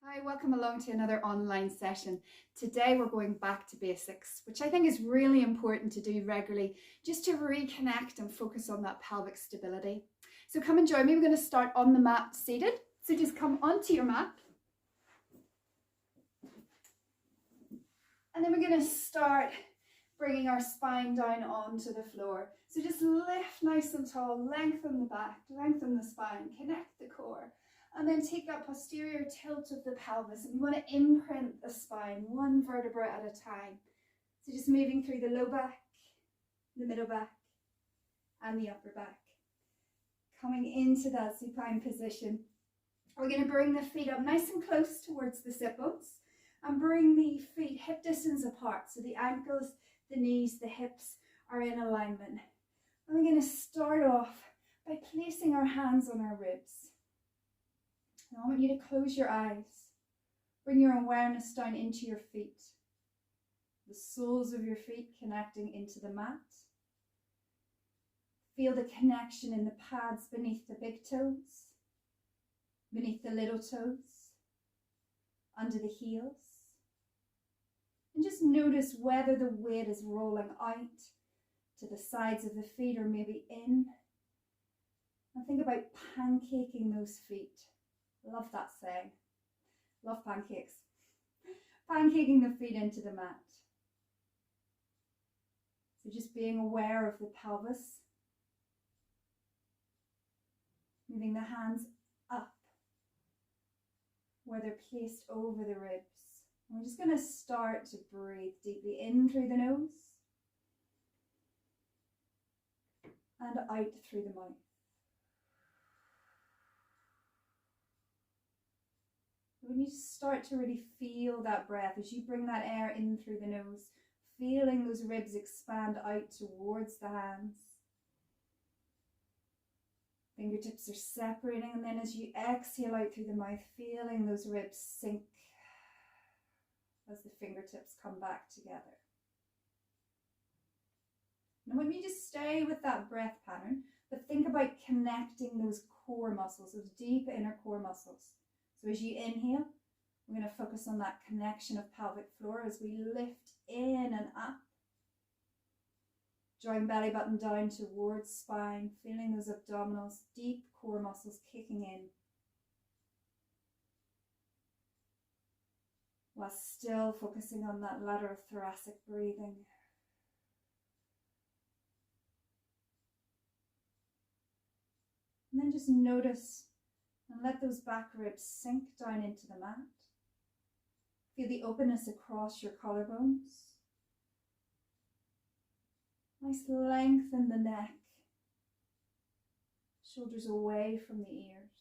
Hi, welcome along to another online session. Today we're going back to basics, which I think is really important to do regularly, just to reconnect and focus on that pelvic stability. So come and join me. We're going to start on the mat seated. So just come onto your mat. And then we're going to start bringing our spine down onto the floor. So just lift nice and tall, lengthen the back, lengthen the spine, connect the core. And then take that posterior tilt of the pelvis, and we want to imprint the spine one vertebra at a time. So just moving through the low back, the middle back, and the upper back. Coming into that supine position. We're going to bring the feet up nice and close towards the sit bones and bring the feet hip distance apart. So the ankles, the knees, the hips are in alignment. And we're going to start off by placing our hands on our ribs. Now I want you to close your eyes. Bring your awareness down into your feet. The soles of your feet connecting into the mat. Feel the connection in the pads beneath the big toes, beneath the little toes, under the heels. And just notice whether the weight is rolling out to the sides of the feet or maybe in. And think about pancaking those feet. Love that saying. Love pancakes. Pancaking the feet into the mat. So just being aware of the pelvis. Moving the hands up where they're placed over the ribs. And we're just going to start to breathe deeply in through the nose and out through the mouth. When you start to really feel that breath, as you bring that air in through the nose, feeling those ribs expand out towards the hands. Fingertips are separating, and then as you exhale out through the mouth, feeling those ribs sink as the fingertips come back together. Now when you just stay with that breath pattern, but think about connecting those core muscles, those deep inner core muscles. So as you inhale, we're going to focus on that connection of pelvic floor as we lift in and up. Drawing belly button down towards spine, feeling those abdominals, deep core muscles kicking in. While still focusing on that lateral thoracic breathing. And then just notice and let those back ribs sink down into the mat. Feel the openness across your collarbones. Nice length in the neck. Shoulders away from the ears.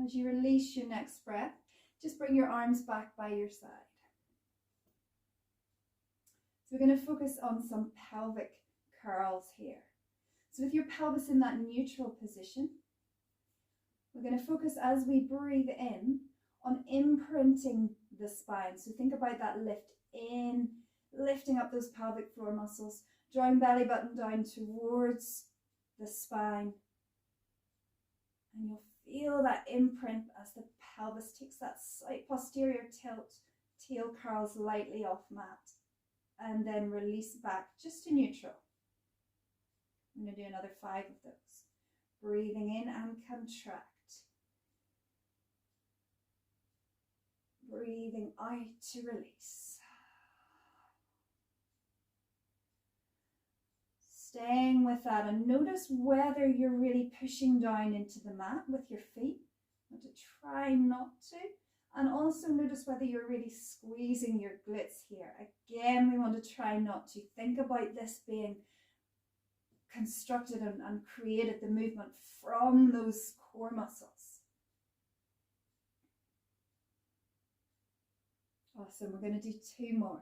As you release your next breath, just bring your arms back by your side. So we're going to focus on some pelvic curls here. So with your pelvis in that neutral position, we're going to focus as we breathe in on imprinting the spine. So think about that lift in, lifting up those pelvic floor muscles, drawing belly button down towards the spine. And you'll feel that imprint as the pelvis takes that slight posterior tilt, tail curls lightly off mat. And then release back just to neutral. I'm going to do another 5 of those. Breathing in and contract. Breathing out to release. Staying with that, and notice whether you're really pushing down into the mat with your feet. I want to try not to. And also notice whether you're really squeezing your glutes here. Again, we want to try not to. Think about this being constructed and created, the movement from those core muscles. Awesome, we're going to do 2 more.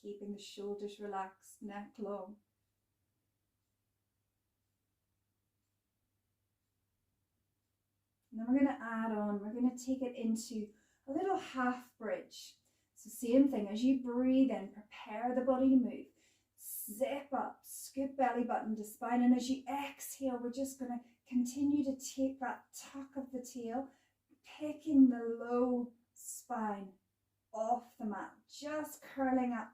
Keeping the shoulders relaxed, neck long. And then we're going to add on, we're going to take it into a little half bridge. So same thing, as you breathe in, prepare the body to move. Zip up, scoop belly button to spine. And as you exhale, we're just going to continue to take that tuck of the tail, picking the low spine off the mat, just curling up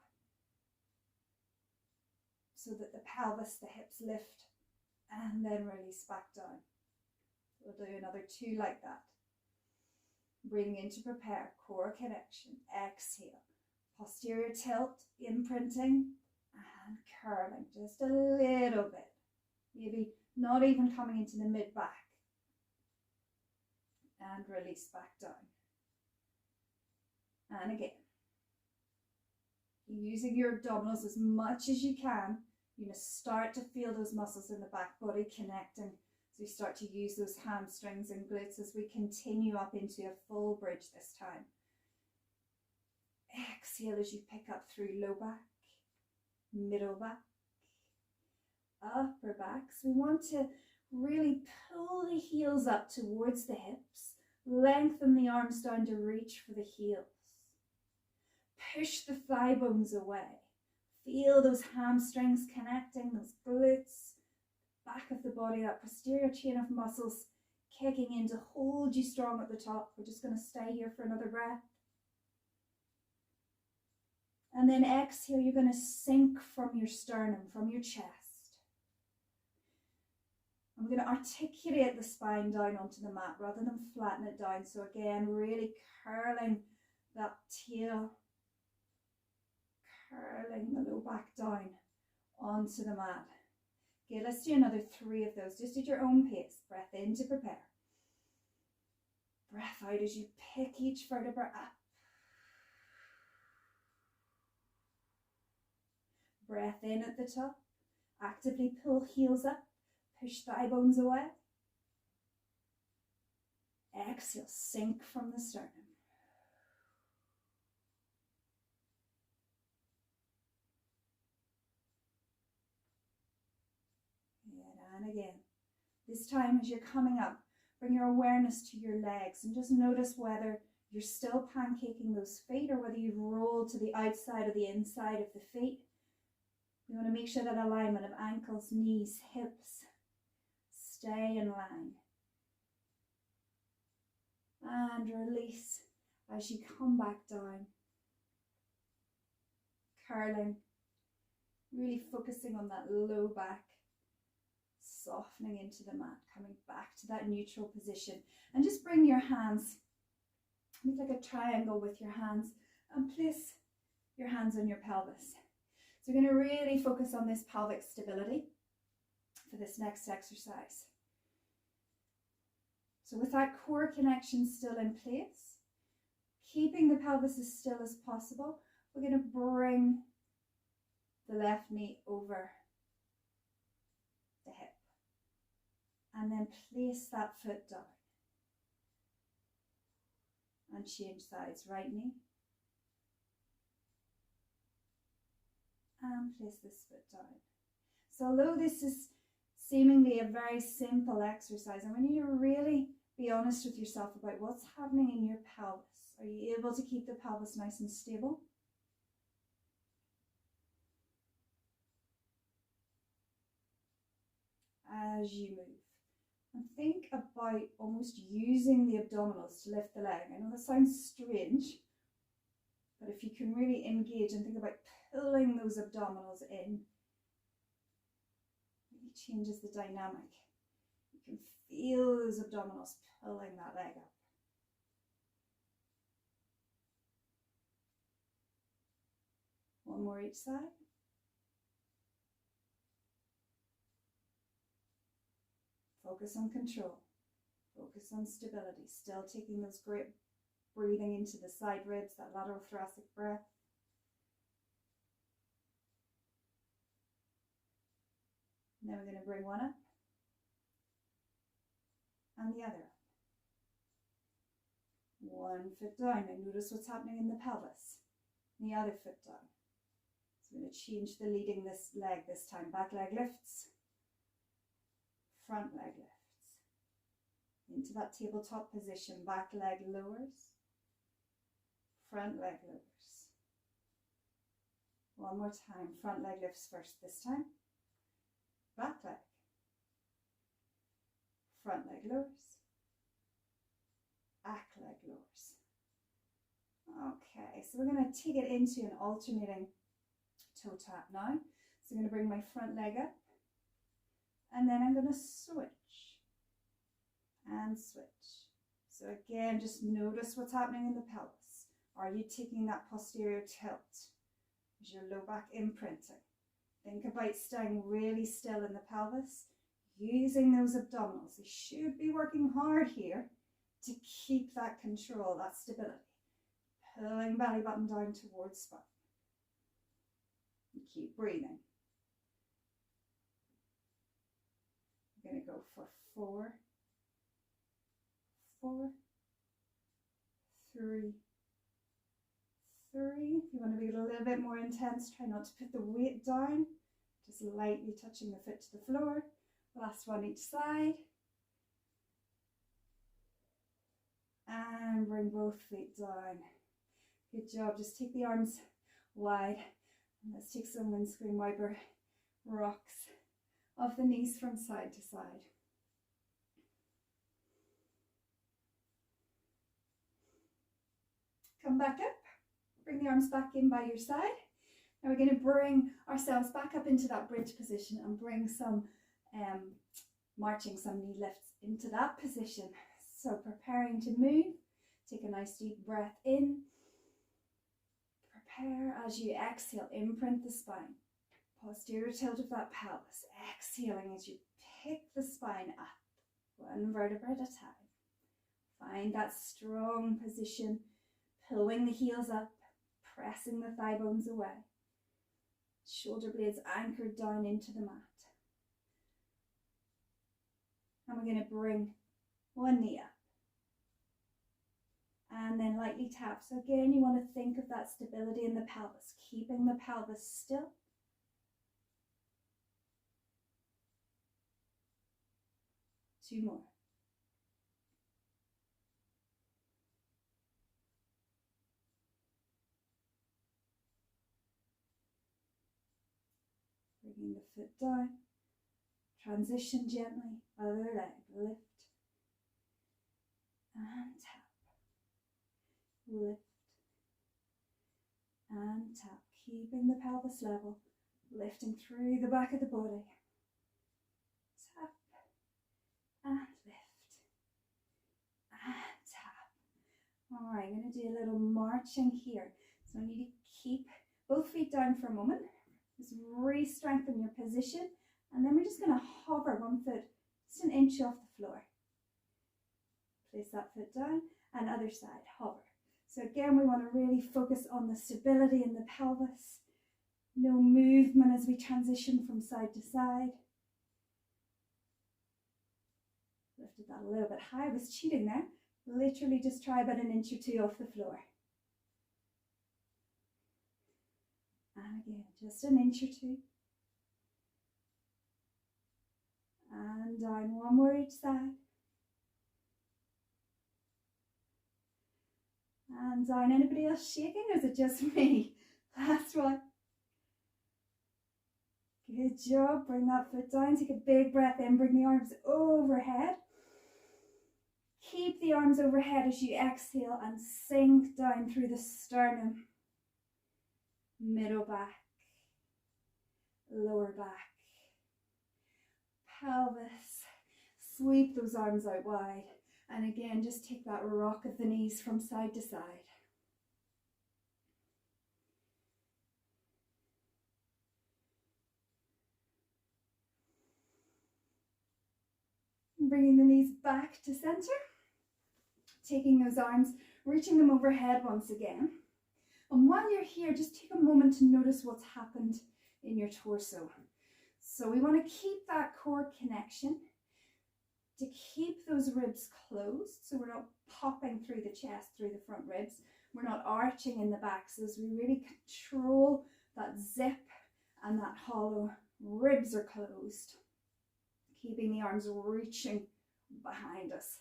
so that the pelvis, the hips lift, and then release back down. We'll do another 2 like that. Breathing in to prepare, core connection, exhale, posterior tilt, imprinting, and curling, just a little bit, maybe not even coming into the mid-back, and release back down. And again, using your abdominals as much as you can. You're going to start to feel those muscles in the back body connecting. So you start to use those hamstrings and glutes as we continue up into a full bridge this time. Exhale as you pick up through low back, middle back, upper back. So we want to really pull the heels up towards the hips, lengthen the arms down to reach for the heels. Push the thigh bones away. Feel those hamstrings connecting, those glutes, back of the body, that posterior chain of muscles kicking in to hold you strong at the top. We're just going to stay here for another breath. And then exhale, you're going to sink from your sternum, from your chest. I'm going to articulate the spine down onto the mat rather than flatten it down. So again, really curling that tail, curling the low back down onto the mat. Okay, let's do another 3 of those, just at your own pace. Breath in to prepare. Breath out as you pick each vertebra up. Breath in at the top. Actively pull heels up. Push thigh bones away. Exhale, sink from the sternum. And again, this time as you're coming up, bring your awareness to your legs and just notice whether you're still pancaking those feet or whether you've rolled to the outside or the inside of the feet. You want to make sure that alignment of ankles, knees, hips stay in line. And release as you come back down. Curling, really focusing on that low back. Softening into the mat, coming back to that neutral position, and just bring your hands, make like a triangle with your hands, and place your hands on your pelvis. So we're going to really focus on this pelvic stability for this next exercise. So with that core connection still in place, keeping the pelvis as still as possible, we're going to bring the left knee over the hip. And then place that foot down. And change sides. Right knee. And place this foot down. So although this is seemingly a very simple exercise, I want you to really be honest with yourself about what's happening in your pelvis. Are you able to keep the pelvis nice and stable? As you move. And think about almost using the abdominals to lift the leg. I know that sounds strange, but if you can really engage and think about pulling those abdominals in, it really changes the dynamic. You can feel those abdominals pulling that leg up. One more each side. Focus on control, focus on stability, still taking those great breathing into the side ribs, that lateral thoracic breath. Now we're going to bring one up and the other up. One foot down. Now notice what's happening in the pelvis. The other foot down. So we're going to change the leading this leg this time. Back leg lifts. Front leg lifts. into that tabletop position. Back leg lowers, front leg lowers. One more time, front leg lifts first this time. Back leg. Front leg lowers. Back leg lowers. Okay, so we're going to take it into an alternating toe tap now. So I'm going to bring my front leg up, and then I'm going to switch and switch. So again, just notice what's happening in the pelvis. Are you taking that posterior tilt? Is your low back imprinting? Think about staying really still in the pelvis, using those abdominals. You should be working hard here to keep that control, that stability. Pulling belly button down towards spine. And keep breathing. I'm going to go for 4, 4, 3, 3. If you want to be a little bit more intense, try not to put the weight down, just lightly touching the foot to the floor. Last one each side. And bring both feet down. Good job. Just take the arms wide. And let's take some windscreen wiper rocks off the knees from side to side. Come back up. Bring the arms back in by your side. Now we're going to bring ourselves back up into that bridge position and bring some marching, some knee lifts into that position. So preparing to move. Take a nice deep breath in. Prepare as you exhale, imprint the spine. Posterior tilt of that pelvis. Exhaling as you pick the spine up, one vertebra at a time. Find that strong position, pulling the heels up, pressing the thigh bones away. Shoulder blades anchored down into the mat. And we're going to bring one knee up. And then lightly tap. So again, you want to think of that stability in the pelvis, keeping the pelvis still. Two more. Bringing the foot down. Transition gently. Other leg. Lift. And tap. Lift and tap, keeping the pelvis level, lifting through the back of the body. Tap and lift and tap. All right, I'm going to do a little marching here. So I need to keep both feet down for a moment. Just re-strengthen your position, and then we're just going to hover one foot just an inch off the floor. Place that foot down, and other side, hover. So again, we want to really focus on the stability in the pelvis. No movement as we transition from side to side. Lifted that a little bit high. I was cheating there. Literally just try about an inch or two off the floor. And again, just an inch or two. And down, one more each side. And down. Anybody else shaking, or is it just me? Last one. Good job. Bring that foot down. Take a big breath in. Bring the arms overhead. Keep the arms overhead as you exhale and sink down through the sternum. Middle back. Lower back. Pelvis. Sweep those arms out wide. And again, just take that rock of the knees from side to side. Bringing the knees back to center. Taking those arms, reaching them overhead once again. And while you're here, just take a moment to notice what's happened in your torso. So we want to keep that core connection, to keep those ribs closed, so we're not popping through the chest, through the front ribs. We're not arching in the back, so as we really control that zip and that hollow, ribs are closed. Keeping the arms reaching behind us.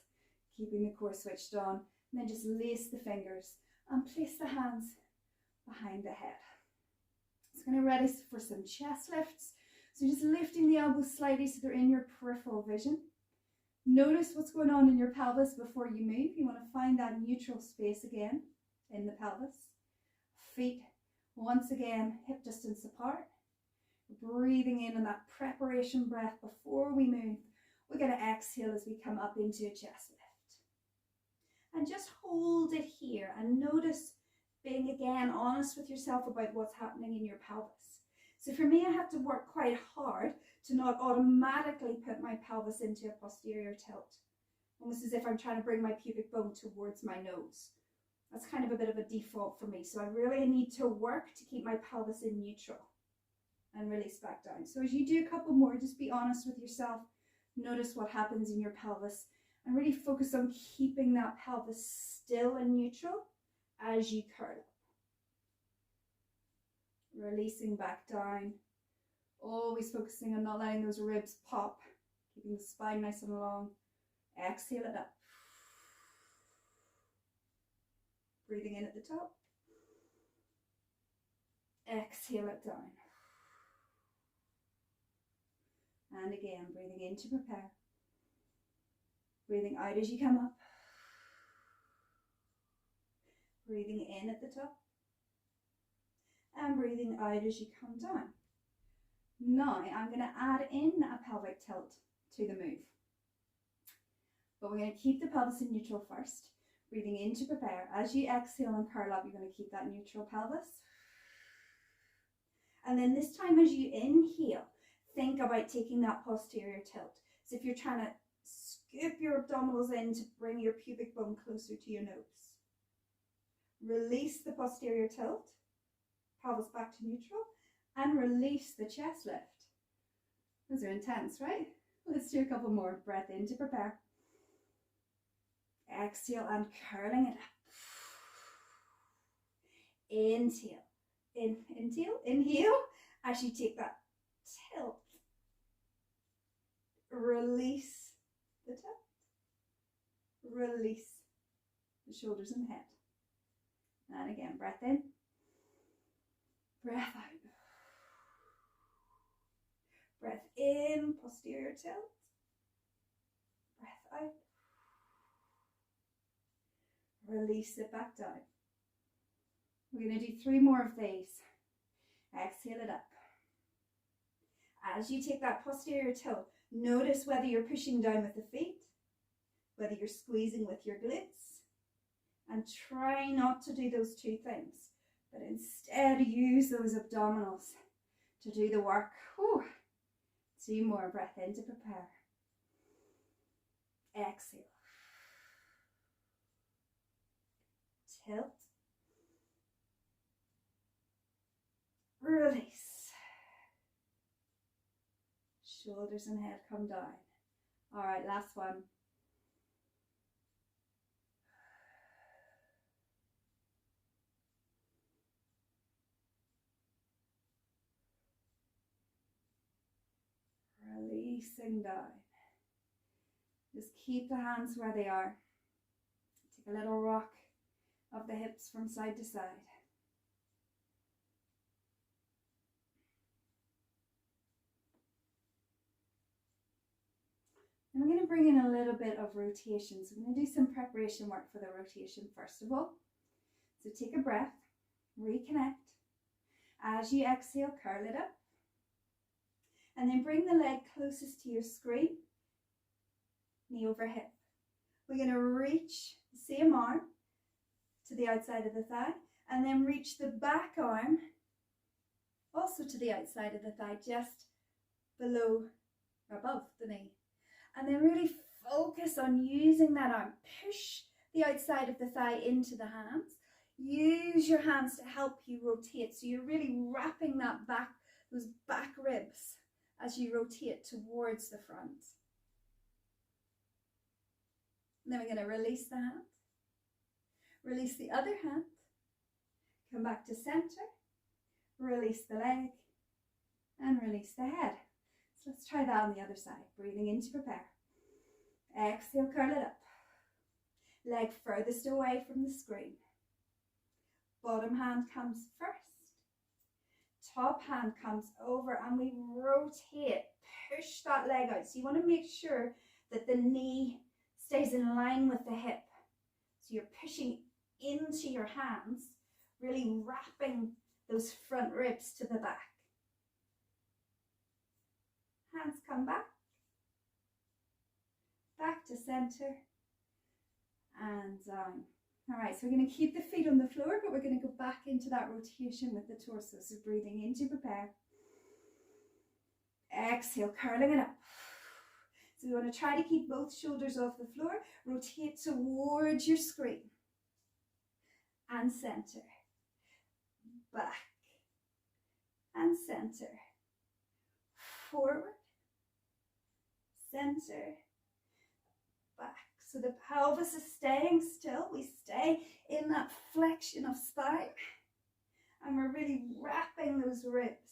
keeping the core switched on. And then just lace the fingers and place the hands behind the head. It's going to ready for some chest lifts. So just lifting the elbows slightly so they're in your peripheral vision. Notice what's going on in your pelvis before you move. You want to find that neutral space again in the pelvis. Feet, once again, hip distance apart. Breathing in on that preparation breath before we move. We're going to exhale as we come up into a chest lift. And just hold it here and notice being again honest with yourself about what's happening in your pelvis. So for me, I have to work quite hard to not automatically put my pelvis into a posterior tilt. Almost as if I'm trying to bring my pubic bone towards my nose. That's kind of a bit of a default for me. So I really need to work to keep my pelvis in neutral and release back down. So as you do a couple more, just be honest with yourself. Notice what happens in your pelvis and really focus on keeping that pelvis still and neutral as you curl up. Releasing back down. Always focusing on not letting those ribs pop. Keeping the spine nice and long. Exhale it up. Breathing in at the top. Exhale it down. And again, breathing in to prepare. Breathing out as you come up. Breathing in at the top. And breathing out as you come down. Now, I'm going to add in a pelvic tilt to the move. But we're going to keep the pelvis in neutral first. Breathing in to prepare. As you exhale and curl up, you're going to keep that neutral pelvis. And then this time as you inhale, think about taking that posterior tilt. So if you're trying to scoop your abdominals in to bring your pubic bone closer to your nose. Release the posterior tilt. Pelvis back to neutral. And release the chest lift. Those are intense, right? Let's do a couple more. Breath in to prepare. Exhale and curling it up. Inhale as you take that tilt. Release the tilt. Release the shoulders and head. And again, breath in. Breath out. Breath in, posterior tilt. Breath out. Release it back down. We're going to do 3 more of these. Exhale it up. As you take that posterior tilt, notice whether you're pushing down with the feet, whether you're squeezing with your glutes, and try not to do those 2 things, but instead use those abdominals to do the work. Whew. 2 more. Breath in to prepare. Exhale. Tilt. Release. Shoulders and head come down. All right, last one. Releasing down. Just keep the hands where they are. Take a little rock of the hips from side to side. And I'm going to bring in a little bit of rotation. So I'm going to do some preparation work for the rotation first of all. So take a breath, reconnect. As you exhale, curl it up. And then bring the leg closest to your screen, knee over hip. We're going to reach the same arm to the outside of the thigh, and then reach the back arm also to the outside of the thigh, just below or above the knee. And then really focus on using that arm. Push the outside of the thigh into the hands. Use your hands to help you rotate. So you're really wrapping that back, those back ribs as you rotate towards the front. And then we're going to release the hand. Release the other hand. Come back to center. Release the leg. And release the head. So let's try that on the other side. Breathing in to prepare. Exhale, curl it up. leg furthest away from the screen. Bottom hand comes first. Top hand comes over and we rotate. Push that leg out. So you want to make sure that the knee stays in line with the hip. So you're pushing into your hands, really wrapping those front ribs to the back. Hands come back. Back to center. And down. All right, so we're going to keep the feet on the floor, but we're going to go back into that rotation with the torso. So breathing in to prepare. Exhale, curling it up. So we want to try to keep both shoulders off the floor. Rotate towards your screen. And center. Back. And center. Forward. Center. Back. So the pelvis is staying still. We stay in that flexion of spine. And we're really wrapping those ribs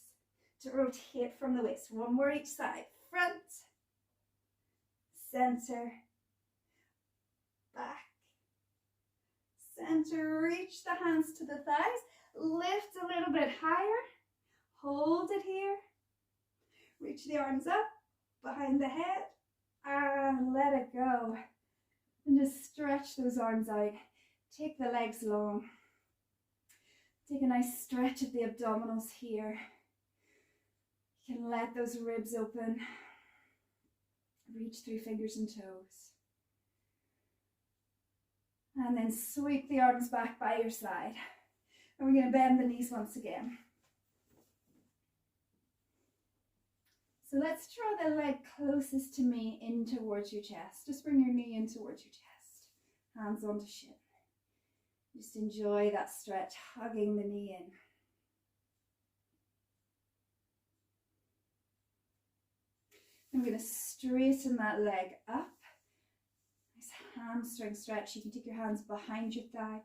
to rotate from the waist. One more each side. Front, center, back, center. Reach the hands to the thighs. Lift a little bit higher. Hold it here. Reach the arms up behind the head and let it go. And just stretch those arms out. Take the legs long. Take a nice stretch of the abdominals here. You can let those ribs open. Reach through fingers and toes. And then sweep the arms back by your side. And we're going to bend the knees once again. So let's draw the leg closest to me in towards your chest. Just bring your knee in towards your chest. Hands onto shin. Just enjoy that stretch, hugging the knee in. I'm going to straighten that leg up. Nice hamstring stretch. You can take your hands behind your thigh,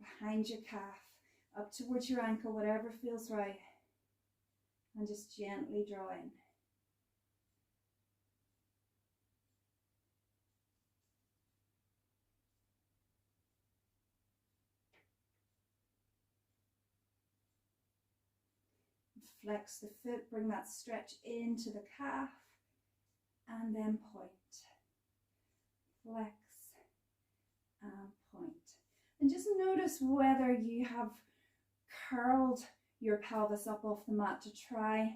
behind your calf, up towards your ankle, whatever feels right. And just gently draw in. Flex the foot, bring that stretch into the calf, and then point. Flex and point. And just notice whether you have curled your pelvis up off the mat to try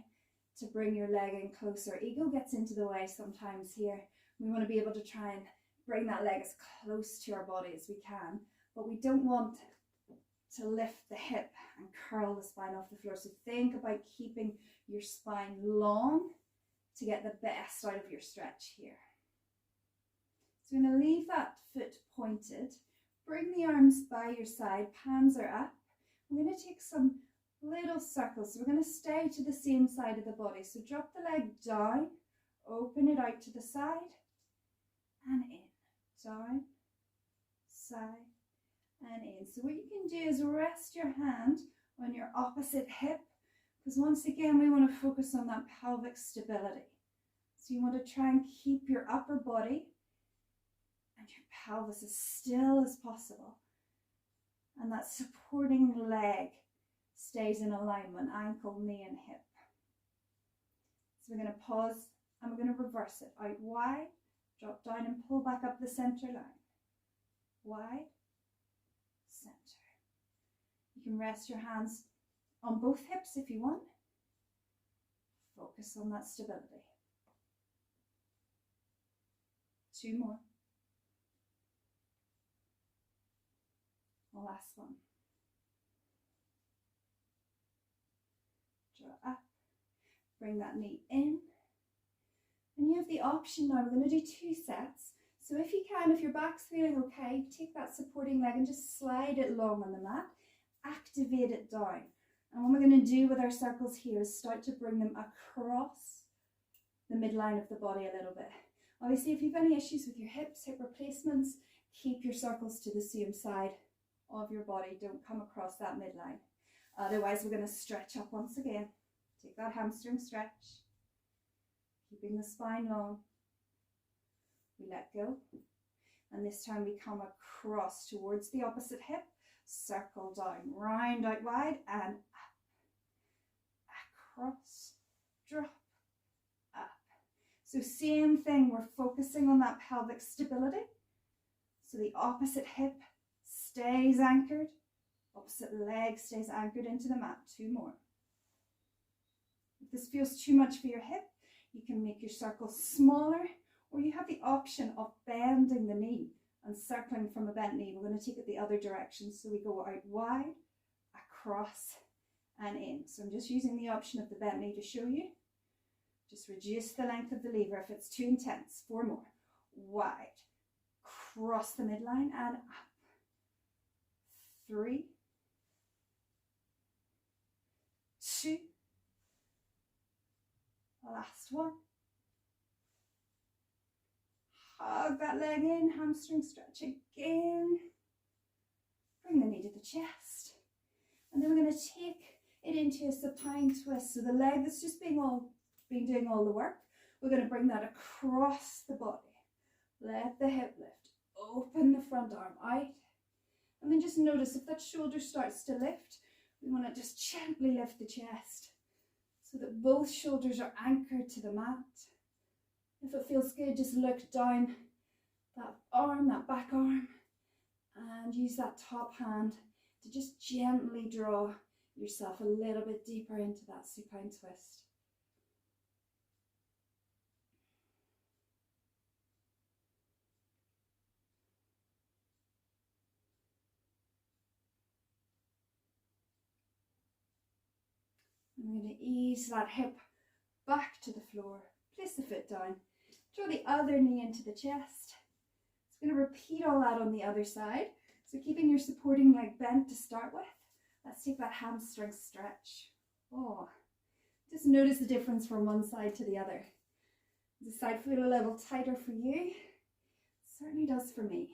to bring your leg in closer. Ego gets into the way sometimes here. We want to be able to try and bring that leg as close to our body as we can, but we don't want to lift the hip and curl the spine off the floor. So think about keeping your spine long to get the best out of your stretch here. So I'm going to leave that foot pointed. Bring the arms by your side, palms are up. I'm going to take some little circles. So we're going to stay to the same side of the body. So drop the leg down, open it out to the side and in. Down, side, and in. So what you can do is rest your hand on your opposite hip, because once again we want to focus on that pelvic stability. So you want to try and keep your upper body and your pelvis as still as possible, and that supporting leg stays in alignment, ankle, knee and hip. So we're going to pause and we're going to reverse it. Out wide, drop down and pull back up the center line. Wide, center. You can rest your hands on both hips if you want. Focus on that stability. 2 more. The last one. Draw up. Bring that knee in. And you have the option now, we're going to do 2 sets. So if you can, if your back's feeling okay, take that supporting leg and just slide it long on the mat. Activate it down. And what we're going to do with our circles here is start to bring them across the midline of the body a little bit. Obviously, if you've any issues with your hips, hip replacements, keep your circles to the same side of your body. Don't come across that midline. Otherwise, we're going to stretch up once again. Take that hamstring stretch. Keeping the spine long. We let go. And this time we come across towards the opposite hip, circle down, round out wide, and up, across, drop, up. So same thing, we're focusing on that pelvic stability. So the opposite hip stays anchored, opposite leg stays anchored into the mat. 2 more. If this feels too much for your hip, you can make your circle smaller, or you have the option of bending the knee and circling from a bent knee. We're going to take it the other direction. So we go out wide, across, and in. So I'm just using the option of the bent knee to show you. Just reduce the length of the lever if it's too intense. 4 more. Wide, cross the midline and up. 3, 2, last one. Hug that leg in, hamstring stretch again. Bring the knee to the chest. And then we're going to take it into a supine twist. So the leg that's just been doing all the work, we're going to bring that across the body. Let the hip lift. Open the front arm out. And then just notice if that shoulder starts to lift, we want to just gently lift the chest so that both shoulders are anchored to the mat. If it feels good, just look down that arm, that back arm, and use that top hand to just gently draw yourself a little bit deeper into that supine twist. I'm going to ease that hip back to the floor. Place the foot down. Draw the other knee into the chest. It's going to repeat all that on the other side. So keeping your supporting leg bent to start with. Let's take that hamstring stretch. Oh, just notice the difference from one side to the other. Does the side feel a little tighter for you? It certainly does for me.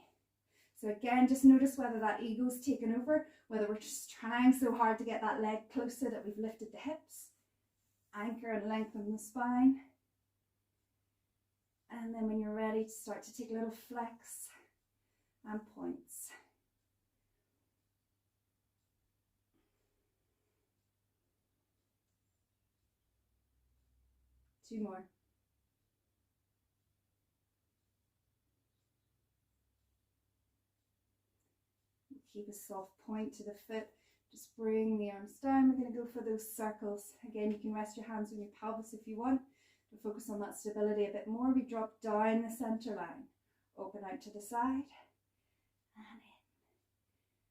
So again, just notice whether that ego's taken over, whether we're just trying so hard to get that leg closer that we've lifted the hips. Anchor and lengthen the spine. And then when you're ready, to start to take a little flex and points. Two more. Keep a soft point to the foot. Just bring the arms down. We're going to go for those circles. Again, you can rest your hands on your pelvis if you want to focus on that stability a bit more. We drop down the center line. Open out to the side and in.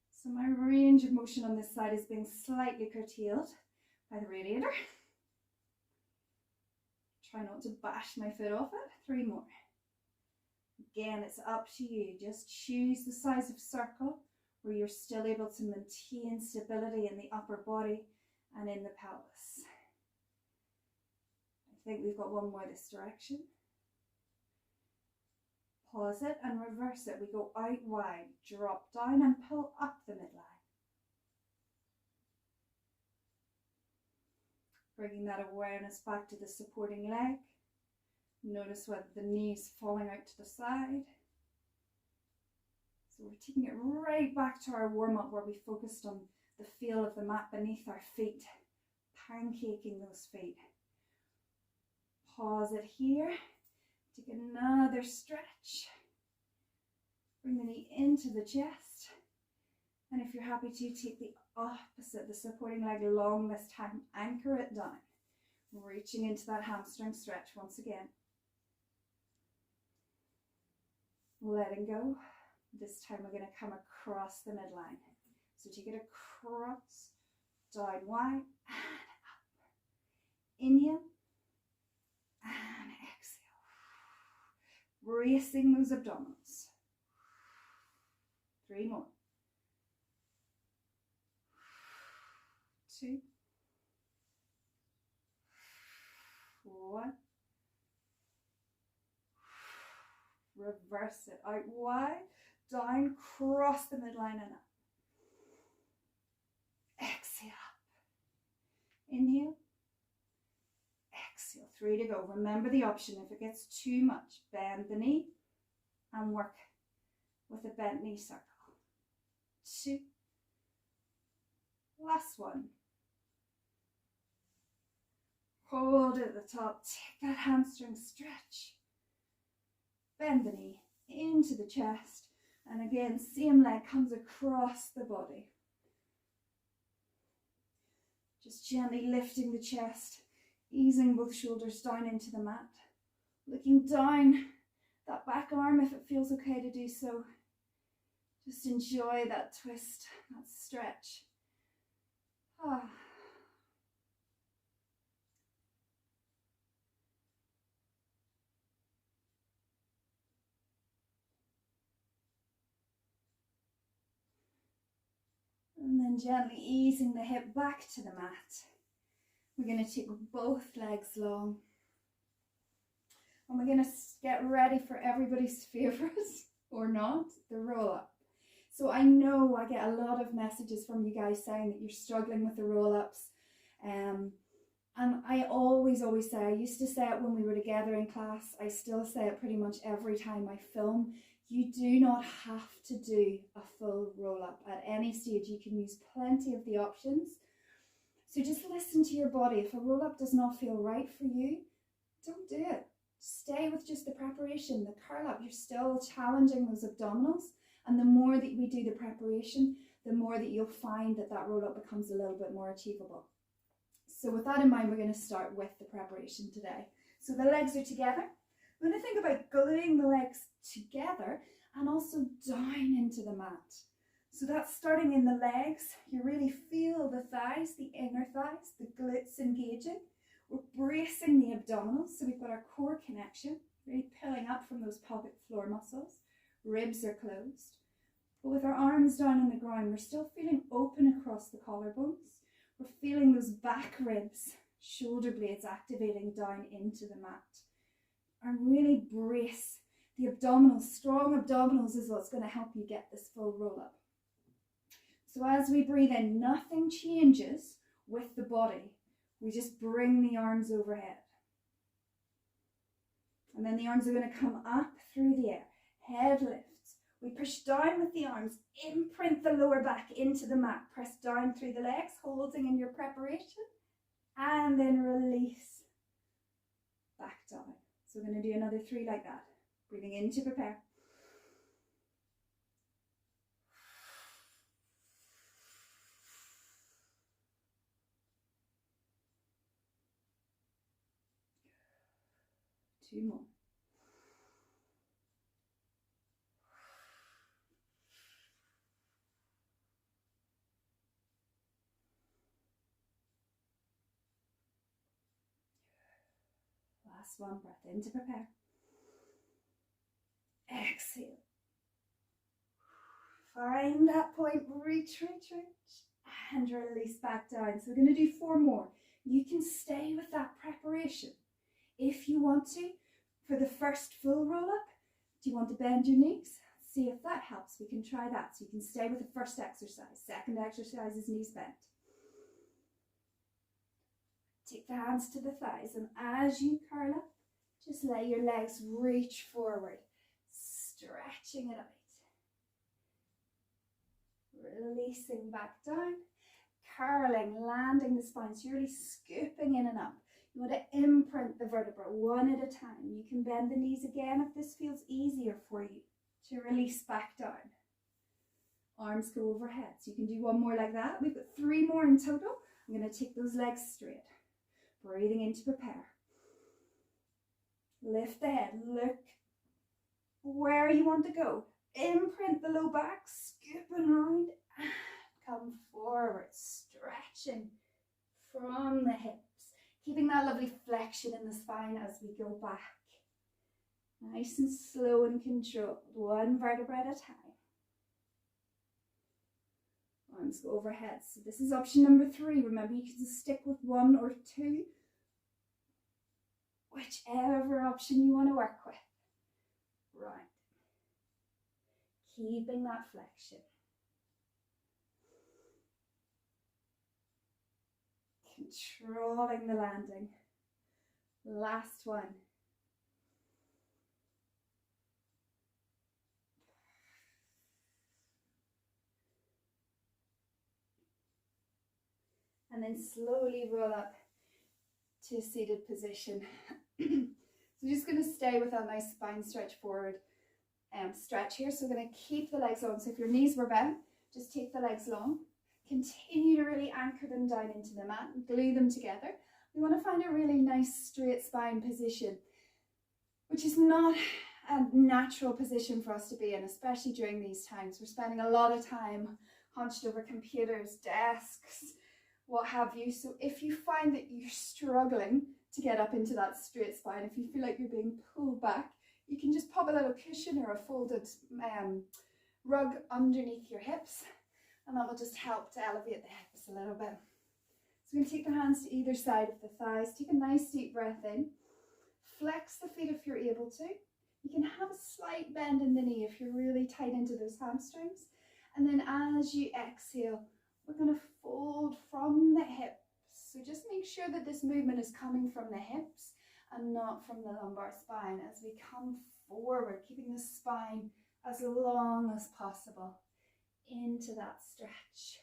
So my range of motion on this side is being slightly curtailed by the radiator. Try not to bash my foot off it. 3 more. Again, it's up to you. Just choose the size of circle where you're still able to maintain stability in the upper body and in the pelvis. I think we've got one more this direction. Pause it and reverse it. We go out wide, drop down and pull up the midline. Bringing that awareness back to the supporting leg. Notice whether the knee is falling out to the side. So we're taking it right back to our warm-up where we focused on the feel of the mat beneath our feet, pancaking those feet. Pause it here. Take another stretch. Bring the knee into the chest. And if you're happy to, take the opposite, the supporting leg long this time. Anchor it down. Reaching into that hamstring stretch once again. Letting go. This time we're going to come across the midline. So take it across, down wide, and up. Inhale, and exhale. Bracing those abdominals. 3 more. 2. 1. Reverse it out wide. Down, cross the midline and up. Exhale up. Inhale. Exhale. 3 to go. Remember the option. If it gets too much, bend the knee and work with a bent knee circle. 2. Last one. Hold at the top, take that hamstring stretch. Bend the knee into the chest, and again, same leg comes across the body. Just gently lifting the chest, easing both shoulders down into the mat. Looking down that back arm if it feels okay to do so. Just enjoy that twist, that stretch. And then gently easing the hip back to the mat. We're going to take both legs long. And we're going to get ready for everybody's favourite, or not, the roll up. So I know I get a lot of messages from you guys saying that you're struggling with the roll ups. And I always say, I used to say it when we were together in class, I still say it pretty much every time I film. You do not have to do a full roll up at any stage. You can use plenty of the options. So just listen to your body. If a roll up does not feel right for you, don't do it. Stay with just the preparation, the curl up. You're still challenging those abdominals. And the more that we do the preparation, the more that you'll find that that roll up becomes a little bit more achievable. So with that in mind, we're going to start with the preparation today. So the legs are together. We're going to think about gluing the legs together and also down into the mat. So that's starting in the legs. You really feel the thighs, the inner thighs, the glutes engaging. We're bracing the abdominals, so we've got our core connection, really pulling up from those pelvic floor muscles. Ribs are closed. But with our arms down on the ground, we're still feeling open across the collarbones. We're feeling those back ribs, shoulder blades activating down into the mat. And really brace the abdominals. Strong abdominals is what's going to help you get this full roll up. So as we breathe in, nothing changes with the body. We just bring the arms overhead. And then the arms are going to come up through the air. Head lifts. We push down with the arms. Imprint the lower back into the mat. Press down through the legs, holding in your preparation. And then release back down. So we're going to do another 3 like that. Breathing in to prepare. Two more. Last one, breath in to prepare. Exhale. Find that point, reach, and release back down. So we're going to do 4 more. You can stay with that preparation if you want to. For the first full roll up, do you want to bend your knees? See if that helps. We can try that. So you can stay with the first exercise. Second exercise is knees bent. Take the hands to the thighs, and as you curl up, just let your legs reach forward, stretching it out. Releasing back down, curling, landing the spine. So you're really scooping in and up. You want to imprint the vertebra one at a time. You can bend the knees again if this feels easier for you to release back down. Arms go overhead. So you can do 1 more like that. We've got 3 more in total. I'm going to take those legs straight. Breathing in to prepare. Lift the head. Look where you want to go. Imprint the low back. Scooping around. Come forward. Stretching from the hips. Keeping that lovely flexion in the spine as we go back. Nice and slow and controlled. 1 vertebra at a time. Arms go overhead. So this is option number 3. Remember, you can stick with 1 or 2. Whichever option you want to work with. Right. Keeping that flexion. Controlling the landing. Last one. and then slowly roll up to a seated position. So just going to stay with that nice spine stretch forward stretch here. So we're going to keep the legs long. So if your knees were bent, just take the legs long. Continue to really anchor them down into the mat and glue them together. We want to find a really nice straight spine position, which is not a natural position for us to be in, especially during these times. We're spending a lot of time hunched over computers, desks, what have you. So if you find that you're struggling to get up into that straight spine, if you feel like you're being pulled back, you can just pop a little cushion or a folded rug underneath your hips, and that will just help to elevate the hips a little bit. So we're going to take the hands to either side of the thighs. Take a nice deep breath in. Flex the feet if you're able to. You can have a slight bend in the knee if you're really tight into those hamstrings. And then as you exhale, we're going to fold from the hips. So just make sure that this movement is coming from the hips and not from the lumbar spine as we come forward, keeping the spine as long as possible into that stretch.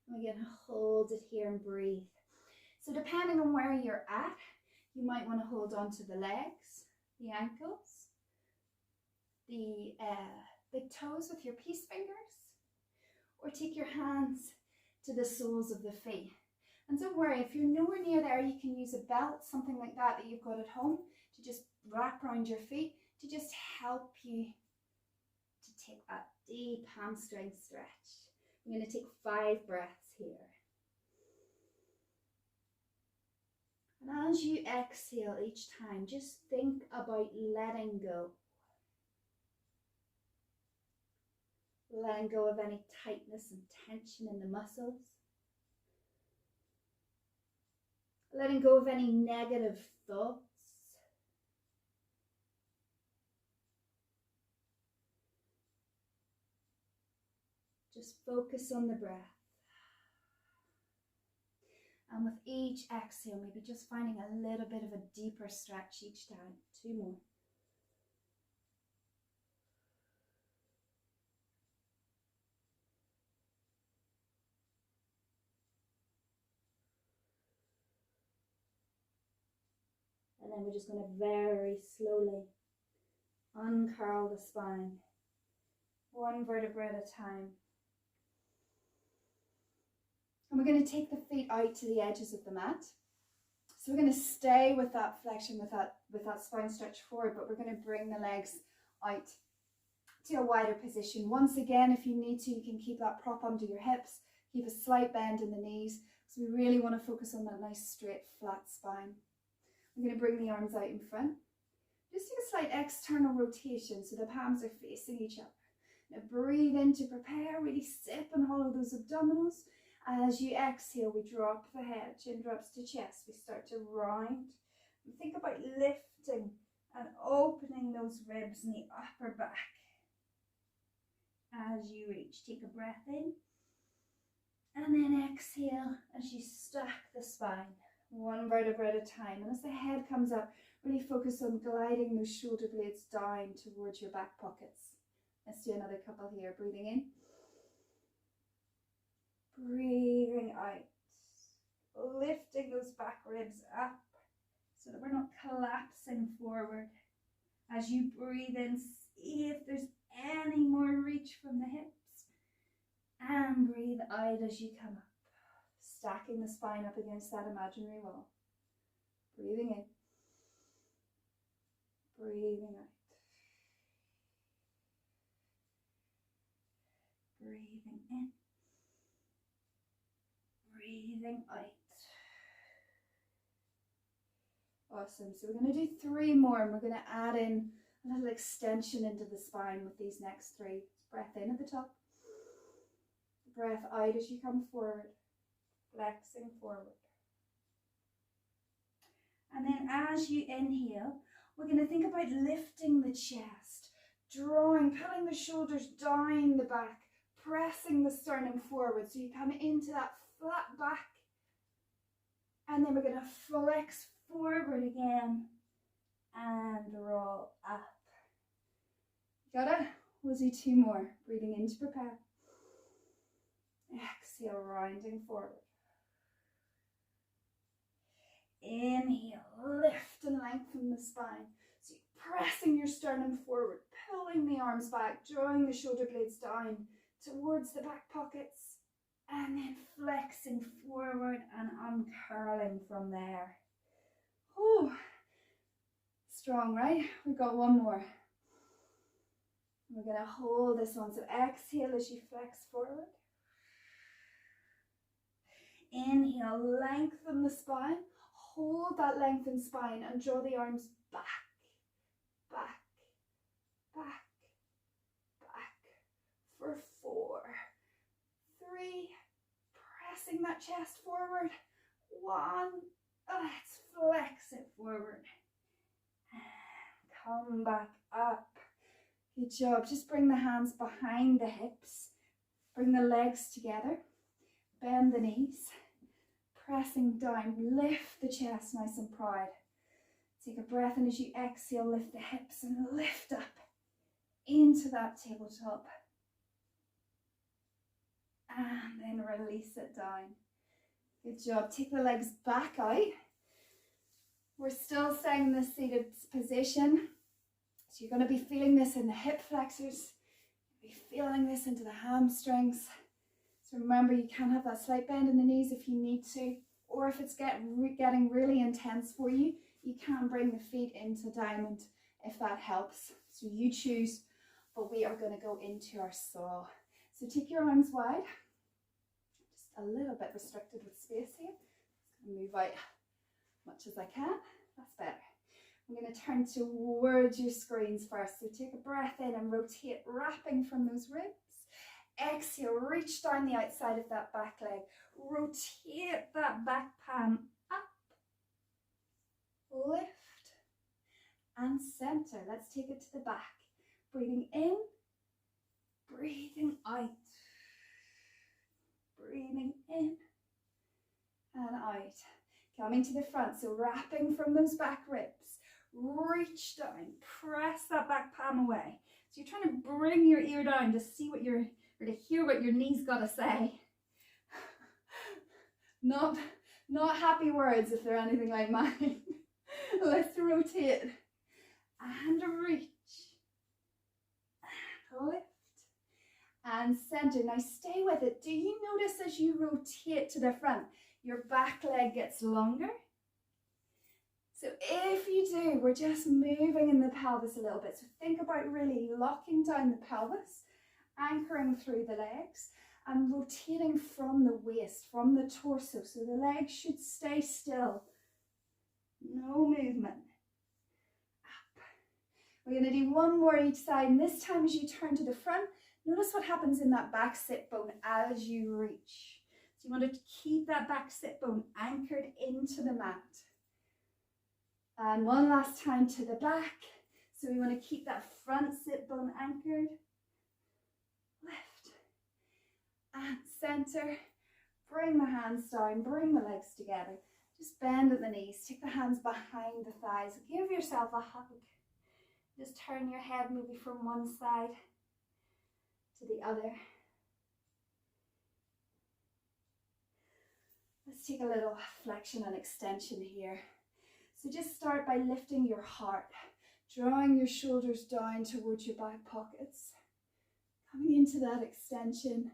And we're going to hold it here and breathe. So depending on where you're at, you might want to hold on to the legs, the ankles, the big toes with your peace fingers, or take your hands to the soles of the feet. And don't worry, if you're nowhere near there, you can use a belt, something like that you've got at home, to just wrap around your feet to just help you to take that deep hamstring stretch. I'm going to take 5 breaths here. And as you exhale each time, just think about letting go. Letting go of any tightness and tension in the muscles. Letting go of any negative thoughts. Just focus on the breath. And with each exhale, maybe just finding a little bit of a deeper stretch each time. 2 more. And then we're just going to very slowly uncurl the spine, 1 vertebra at a time. And we're going to take the feet out to the edges of the mat. So we're going to stay with that flexion, with that spine stretch forward, but we're going to bring the legs out to a wider position. Once again, if you need to, you can keep that prop under your hips, keep a slight bend in the knees. So we really want to focus on that nice straight flat spine. We're going to bring the arms out in front. Just take a slight external rotation so the palms are facing each other. Now breathe in to prepare, really sip and hollow those abdominals. As you exhale, we drop the head, chin drops to chest. We start to round. And think about lifting and opening those ribs in the upper back. As you reach, take a breath in. And then exhale as you stack the spine, 1 vertebra at a time. And as the head comes up, really focus on gliding those shoulder blades down towards your back pockets. Let's do another couple here. Breathing in. Breathing out. Lifting those back ribs up so that we're not collapsing forward. As you breathe in, see if there's any more reach from the hips. And breathe out as you come up. Stacking the spine up against that imaginary wall. Breathing in. Breathing out. Breathing in. Breathing out. Awesome. So we're going to do 3 more, and we're going to add in a little extension into the spine with these next 3. Breath in at the top. Breath out as you come forward. Flexing forward. And then as you inhale, we're going to think about lifting the chest, drawing, pulling the shoulders down the back, pressing the sternum forward so you come into that flat back. And then we're going to flex forward again and roll up. Got it? We'll do 2 more. Breathing in to prepare. Exhale. exhale, rounding forward. Inhale, lift and lengthen the spine. So you're pressing your sternum forward, pulling the arms back, drawing the shoulder blades down towards the back pockets, and then flexing forward and uncurling from there. Oh, strong, right? We've got one more. We're going to hold this one. So exhale as you flex forward. Inhale, lengthen the spine. Hold that lengthened spine and draw the arms back, back, back, back. For 4, 3, pressing that chest forward. 1, let's flex it forward. Come back up. Good job. Just bring the hands behind the hips. Bring the legs together. Bend the knees. Pressing down. Lift the chest nice and proud. Take a breath, and as you exhale, lift the hips and lift up into that tabletop. And then release it down. Good job. Take the legs back out. We're still staying in this seated position. So you're going to be feeling this in the hip flexors. You'll be feeling this into the hamstrings. So remember, you can have that slight bend in the knees if you need to. Or if it's getting really intense for you, you can bring the feet into diamond if that helps. So you choose, but we are going to go into our saw. So take your arms wide. Just a little bit restricted with space here. Just going to move out as much as I can. That's better. I'm going to turn towards your screens first. So take a breath in and rotate, wrapping from those ribs. Exhale, reach down the outside of that back leg. Rotate that back palm up. Lift and center. Let's take it to the back. Breathing in, breathing out. Breathing in and out. Coming to the front, so wrapping from those back ribs. Reach down, press that back palm away. So you're trying to bring your ear down to see what you're, or to hear what your knee's got to say. Not happy words if they're anything like mine. Let's rotate and reach and lift and center. Now stay with it. Do you notice as you rotate to the front, your back leg gets longer? So if you do, we're just moving in the pelvis a little bit. So think about really locking down the pelvis, anchoring through the legs, and rotating from the waist, from the torso. So the legs should stay still. No movement. Up. We're going to do one more each side. And this time as you turn to the front, notice what happens in that back sit bone as you reach. So you want to keep that back sit bone anchored into the mat. And one last time to the back. So we want to keep that front sit bone anchored. Lift and center. Bring the hands down, bring the legs together. Just bend at the knees, take the hands behind the thighs. Give yourself a hug. Just turn your head maybe from one side to the other. Let's take a little flexion and extension here. So just start by lifting your heart, drawing your shoulders down towards your back pockets, coming into that extension,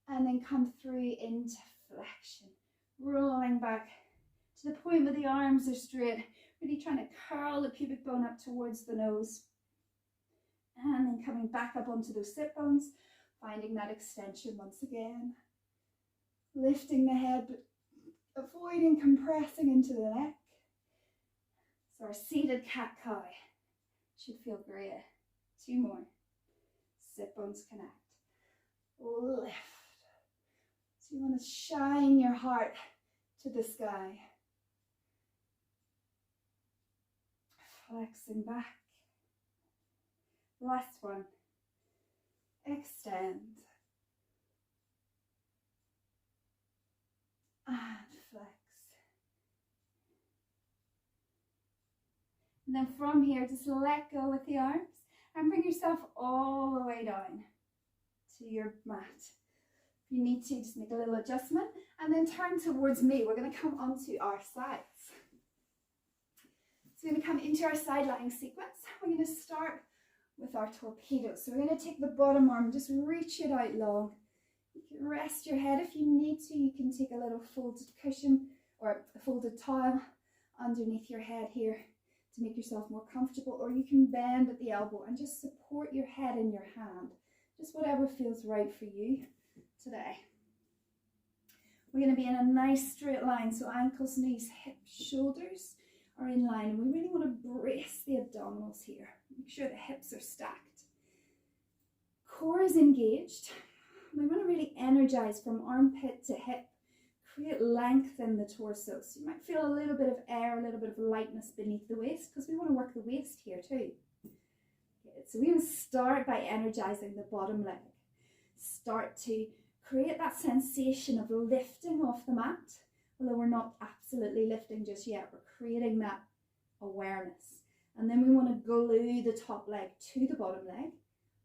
and then come through into flexion, rolling back to the point where the arms are straight, really trying to curl the pubic bone up towards the nose, and then coming back up onto those sit bones, finding that extension once again, lifting the head, but avoiding compressing into the neck. So our seated cat-cow should feel great. 2 more. Sit bones connect. Lift. So you want to shine your heart to the sky. Flexing back. Last one. Extend. And flex. And then from here, just let go with the arms and bring yourself all the way down to your mat. If you need to, just make a little adjustment and then turn towards me. We're going to come onto our sides. So we're going to come into our side lying sequence. We're going to start with our torpedo. So we're going to take the bottom arm, just reach it out long. You can rest your head if you need to. You can take a little folded cushion or a folded towel underneath your head here to make yourself more comfortable, or you can bend at the elbow and just support your head in your hand. Just whatever feels right for you today. We're going to be in a nice straight line, so ankles, knees, hips, shoulders are in line, and we really want to brace the abdominals here. Make sure the hips are stacked. Core is engaged. We want to really energize from armpit to hip, create length in the torso. So you might feel a little bit of air, a little bit of lightness beneath the waist, because we want to work the waist here too. Good. So we're going to start by energizing the bottom leg. Start to create that sensation of lifting off the mat, although we're not absolutely lifting just yet. We're creating that awareness. And then we want to glue the top leg to the bottom leg.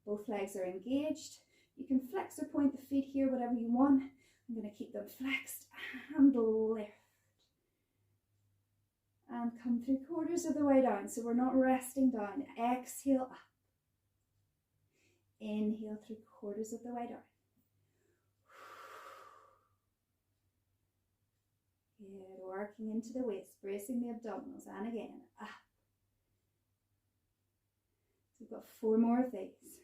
Both legs are engaged. You can flex or point the feet here, whatever you want. I'm going to keep them flexed and lift. And come 3/4 of the way down. So we're not resting down. Exhale up. Inhale 3/4 of the way down. Good. Working into the waist, bracing the abdominals. And again, up. So we've got 4 more of these.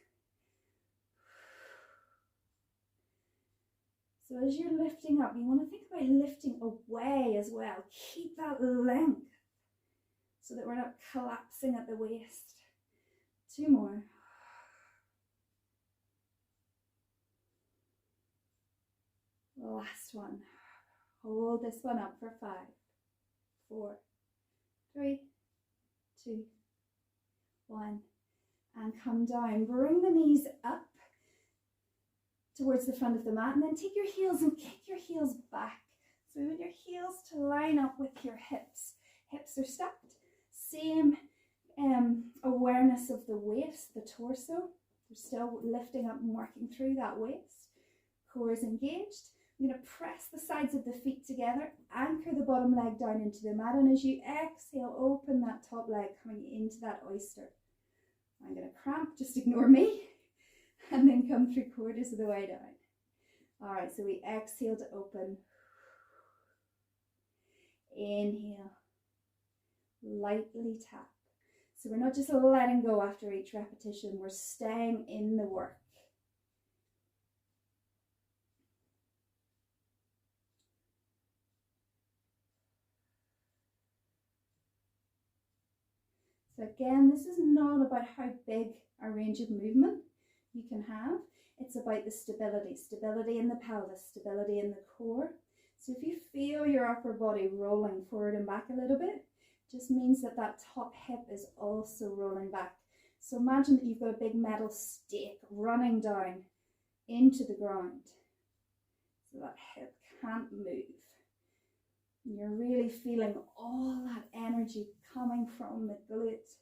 So as you're lifting up, you want to think about lifting away as well. Keep that length so that we're not collapsing at the waist. 2 more. Last one. Hold this one up for 5, 4, 3, 2, 1. And come down. Bring the knees up towards the front of the mat, and then take your heels and kick your heels back. So we want your heels to line up with your hips. Hips are stacked. Same awareness of the waist, the torso. We're still lifting up and working through that waist. Core is engaged. We're going to press the sides of the feet together, anchor the bottom leg down into the mat, and as you exhale, open that top leg coming into that oyster. I'm going to cramp, just ignore me. And then come 3/4 of the way down. All right, so we exhale to open. Inhale. Lightly tap. So we're not just letting go after each repetition, we're staying in the work. So again, this is not about how big a range of movement you can have. It's about the stability in the pelvis, stability in the core. So if you feel your upper body rolling forward and back a little bit, just means that that top hip is also rolling back. So imagine that you've got a big metal stake running down into the ground. So that hip can't move. And you're really feeling all that energy coming from the glute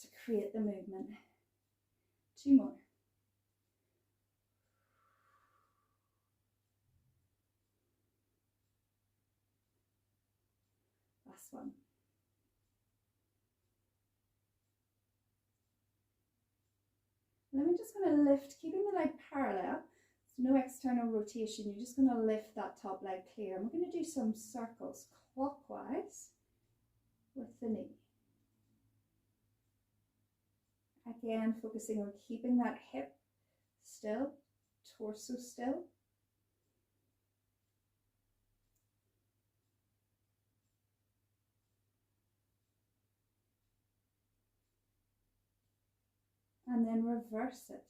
to create the movement. 2 more. Last one. And then we're just going to lift, keeping the leg parallel. So no external rotation. You're just going to lift that top leg clear. And we're going to do some circles clockwise with the knee. Again, focusing on keeping that hip still, torso still. And then reverse it.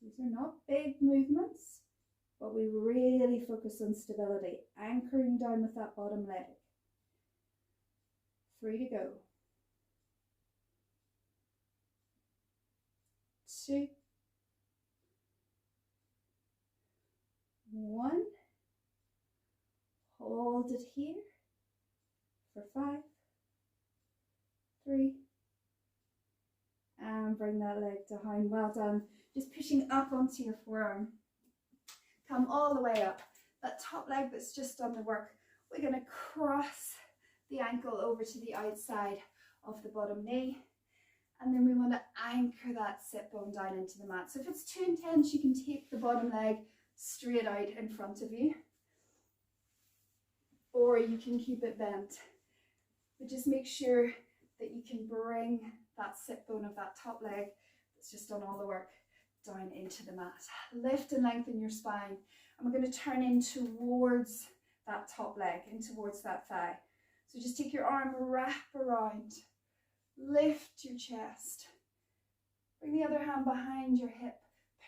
These are not big movements, but we really focus on stability, anchoring down with that bottom leg. 3 to go. 2, 1. Hold it here for 5, 3, and and bring that leg down. Well done. Just pushing up onto your forearm. Come all the way up. That top leg that's just done the work, we're going to cross the ankle over to the outside of the bottom knee. And then we want to anchor that sit bone down into the mat. So if it's too intense, you can take the bottom leg straight out in front of you. Or you can keep it bent. But just make sure that you can bring that sit bone of that top leg that's just done all the work down into the mat. Lift and lengthen your spine. And we're going to turn in towards that top leg, in towards that thigh. So just take your arm, wrap around, lift your chest. Bring the other hand behind your hip.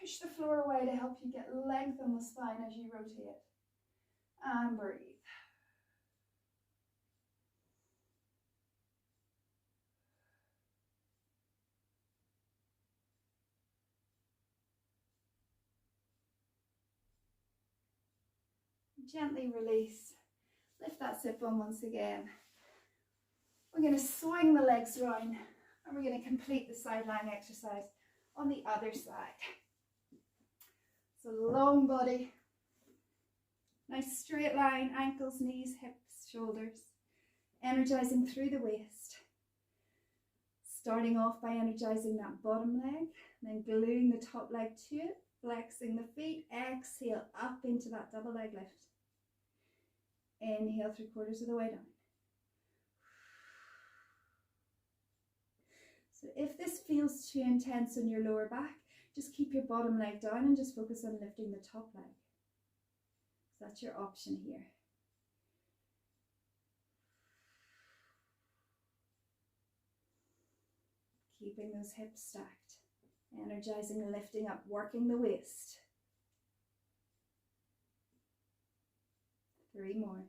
Push the floor away to help you get length on the spine as you rotate. And breathe. Gently release. Lift that sit bone once again. We're going to swing the legs around and we're going to complete the side lying exercise on the other side. So long body, nice straight line, ankles, knees, hips, shoulders, energizing through the waist. Starting off by energizing that bottom leg, then gluing the top leg to it, flexing the feet, exhale up into that double leg lift. Inhale 3/4 of the way down. So if this feels too intense on your lower back, just keep your bottom leg down and just focus on lifting the top leg. So that's your option here. Keeping those hips stacked, energizing and lifting up, working the waist. 3 more.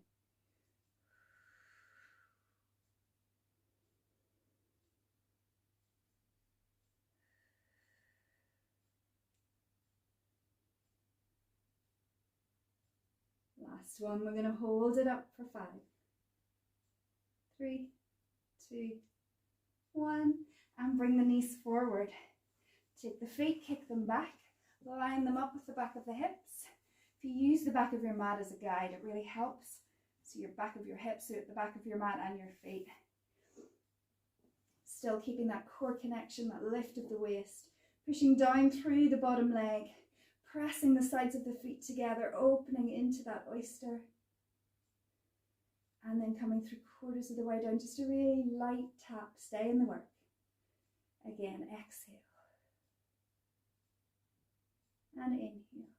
Last one, we're going to hold it up for 5. 3, 2, 1, and bring the knees forward. Take the feet, kick them back, line them up with the back of the hips. If you use the back of your mat as a guide, it really helps. So your back of your hips are at the back of your mat and your feet. Still keeping that core connection, that lift of the waist, pushing down through the bottom leg, pressing the sides of the feet together, opening into that oyster. And then coming 3/4 of the way down, just a really light tap, stay in the work. Again, exhale. And inhale.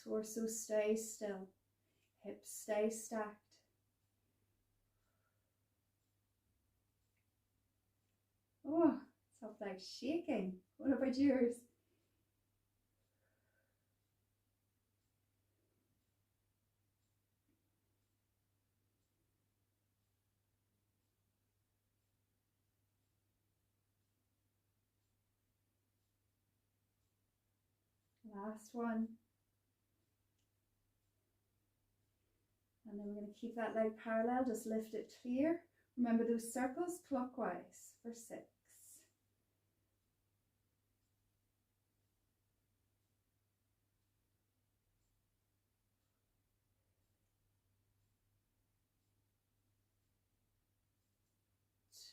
Torso stays still, hips stay stacked. Oh, top leg shaking. What about yours? Last one. And then we're going to keep that leg parallel, just lift it clear. Remember those circles clockwise for 6.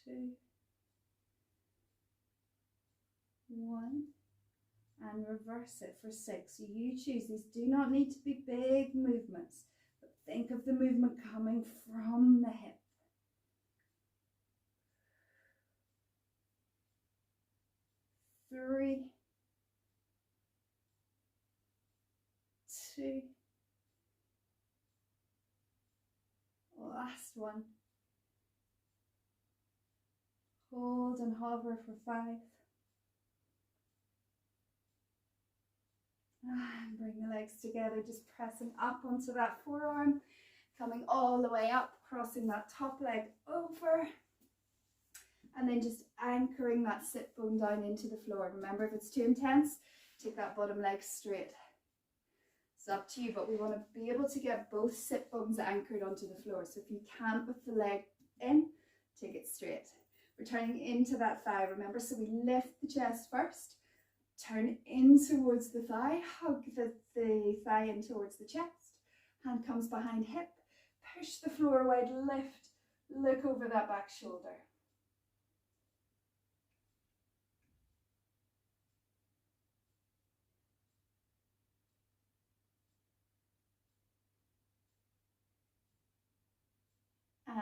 2, 1, and reverse it for 6. You choose. These do not need to be big movements, but think of the movement coming from the hip. 3, 2, last one. Hold and hover for 5. And bring the legs together, just pressing up onto that forearm, coming all the way up, crossing that top leg over, and then just anchoring that sit bone down into the floor. Remember, if it's too intense, Take that bottom leg straight. It's up to you, but we want to be able to get both sit bones anchored onto the floor. So if you can't with the leg in, take it straight. We're turning into that thigh, remember? So we lift the chest first, turn in towards the thigh, hug the thigh in towards the chest, hand comes behind hip, push the floor wide, lift, look over that back shoulder.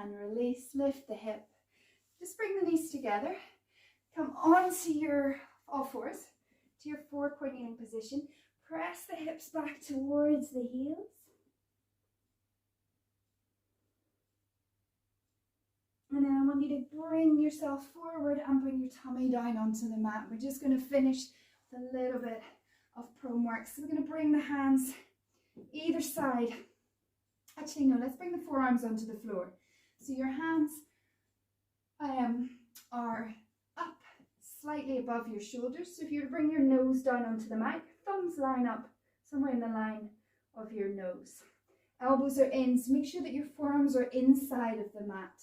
And release, lift the hip. Just bring the knees together. Come onto your all fours, to your four-point kneeling position. Press the hips back towards the heels. And then I want you to bring yourself forward and bring your tummy down onto the mat. We're just going to finish with a little bit of prone work. So we're going to bring the hands either side. Actually, no, let's bring the forearms onto the floor. So your hands are up slightly above your shoulders. So if you were to bring your nose down onto the mat, thumbs line up somewhere in the line of your nose. Elbows are in, so make sure that your forearms are inside of the mat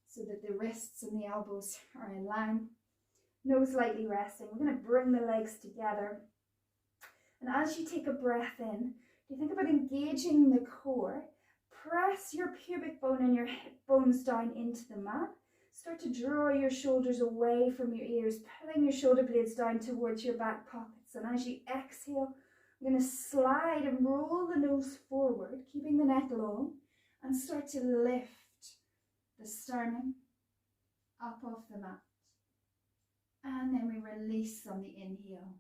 so that the wrists and the elbows are in line. Nose lightly resting. We're going to bring the legs together. And as you take a breath in, you think about engaging the core. Press your pubic bone and your hip bones down into the mat. Start to draw your shoulders away from your ears, pulling your shoulder blades down towards your back pockets. And as you exhale, I'm going to slide and roll the nose forward, keeping the neck long, and start to lift the sternum up off the mat. And then we release on the inhale.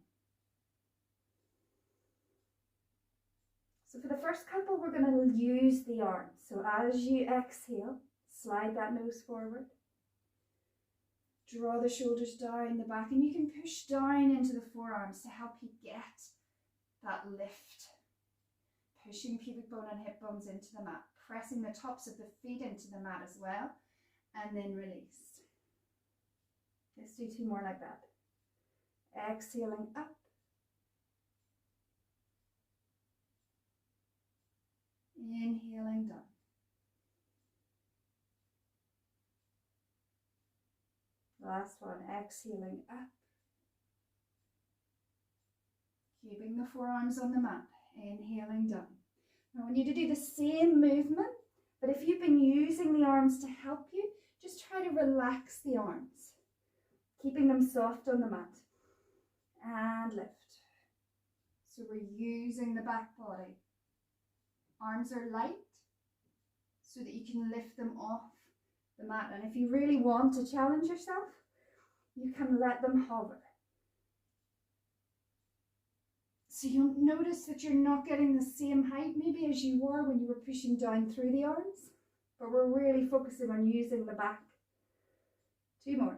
So for the first couple, we're going to use the arms. So as you exhale, slide that nose forward. Draw the shoulders down the back, and you can push down into the forearms to help you get that lift. Pushing pubic bone and hip bones into the mat, pressing the tops of the feet into the mat as well, and then release. Let's do two more like that. Exhaling up. Inhaling down. Last one, exhaling up. Keeping the forearms on the mat, inhaling down. Now I want you to do the same movement, but if you've been using the arms to help you, just try to relax the arms, keeping them soft on the mat. And lift. So we're using the back body. Arms are light so that you can lift them off the mat. And if you really want to challenge yourself, you can let them hover. So you'll notice that you're not getting the same height maybe as you were when you were pushing down through the arms, but we're really focusing on using the back. Two more.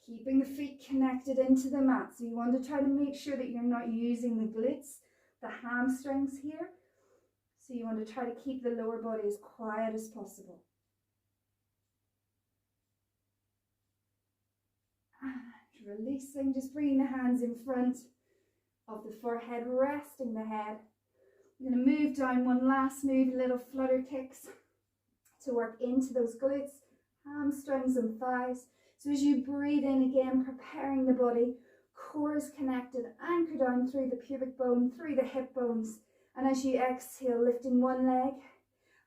Keeping the feet connected into the mat. So you want to try to make sure that you're not using the glutes, the hamstrings here. So you want to try to keep the lower body as quiet as possible. And releasing, just bringing the hands in front of the forehead, resting the head. I'm going to move down one last move, little flutter kicks to work into those glutes, hamstrings and thighs. So as you breathe in again, preparing the body, core is connected, anchor down through the pubic bone, through the hip bones. And as you exhale, lifting one leg,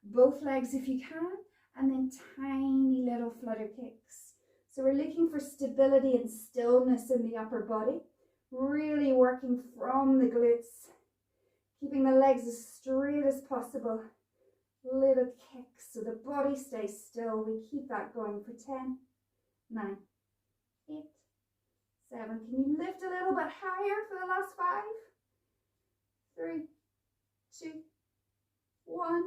both legs if you can, and then tiny little flutter kicks. So we're looking for stability and stillness in the upper body, really working from the glutes, keeping the legs as straight as possible. Little kicks so the body stays still. We keep that going for 10, 9, 8, 7. Can you lift a little bit higher for the last 5? 3, 2, 1.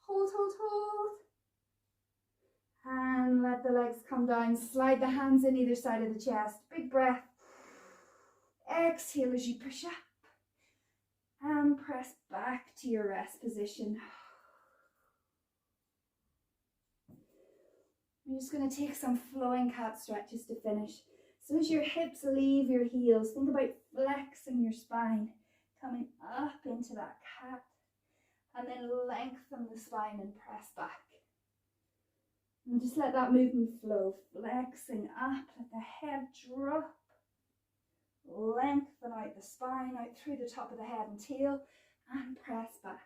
Hold, hold, hold. And let the legs come down. Slide the hands in either side of the chest. Big breath. Exhale as you push up. And press back to your rest position. We're just going to take some flowing cat stretches to finish. So as your hips leave your heels, think about flexing your spine, coming up into that cat, and then lengthen the spine and press back. And just let that movement flow, flexing up, let the head drop, lengthen out the spine, out through the top of the head and tail, and press back.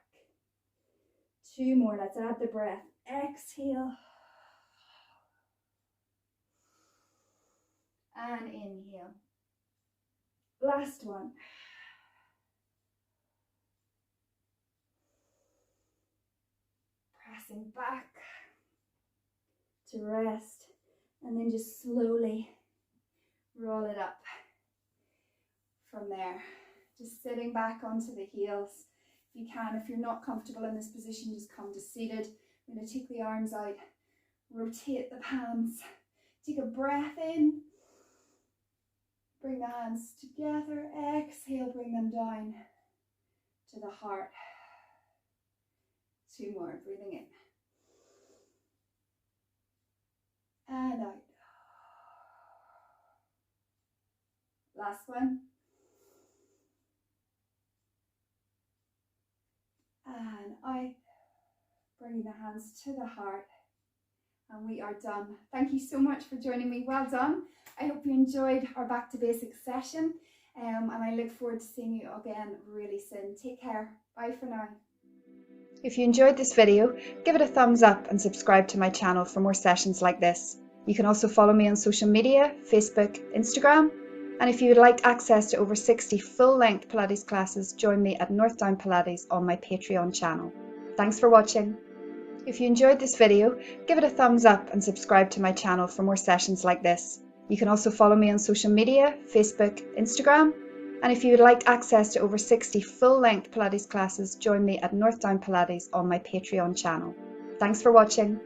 2 more, let's add the breath. Exhale. And inhale. Last one. Pressing back to rest, and then just slowly roll it up from there. Just sitting back onto the heels. If you can, if you're not comfortable in this position, just come to seated. I'm going to take the arms out, rotate the palms, take a breath in, bring the hands together, exhale, bring them down to the heart. 2 more, breathing in. And out. Last one. And out. Bringing the hands to the heart. And we are done. Thank you so much for joining me. Well done. I hope you enjoyed our Back to Basics session. And I look forward to seeing you again really soon. Take care. Bye for now. If you enjoyed this video, give it a thumbs up and subscribe to my channel for more sessions like this. You can also follow me on social media, Facebook, Instagram. And if you would like access to over 60 full-length Pilates classes, join me at North Down Pilates on my Patreon channel. Thanks for watching. If you enjoyed this video, give it a thumbs up and subscribe to my channel for more sessions like this. You can also follow me on social media, Facebook, Instagram. And if you would like access to over 60 full-length Pilates classes, join me at North Down Pilates on my Patreon channel. Thanks for watching.